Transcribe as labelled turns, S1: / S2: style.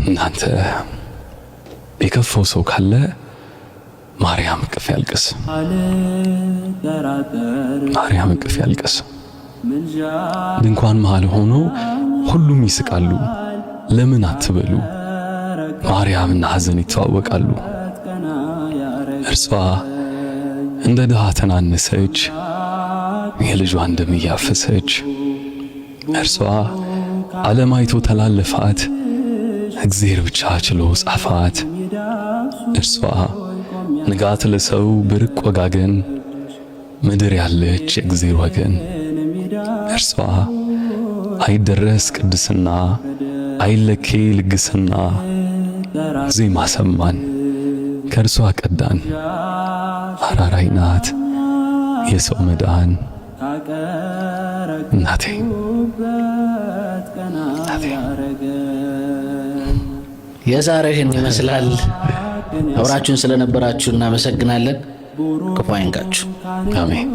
S1: እናንተ የከፋው ሰው ካለ ማርያም እቅፍ ያልቅስ፣ ማርያም እቅፍ ያልቅስ። ድንኳን መሃል ሆኖ ሁሉም ይስቃሉ። ለምን አትበሉ? ማርያምና ሐዘን ይተዋወቃሉ። እርሷ እንደ ድሃ ተናነሰች፣ የልጇን ደም እያፈሰች። እርሷ ዓለም አይቶ ተላለፋት፣ እግዚአብሔር ብቻ ችሎ ጻፋት። እርሷ ንጋት ለሰው ብርቅ ወጋገን፣ ምድር ያለች የእግዚአብሔር ወገን። እርሷ አይደረስ ቅድስና፣ አይለኬ ልግስና። ዜማ ሰማን ከእርሷ ቀዳን፣ አራራይ ናት የሰው መዳን። እናቴ
S2: የዛሬህን ይመስላል። አብራችሁን ስለነበራችሁ እናመሰግናለን። ክፉ አይንካችሁ።
S1: አሜን።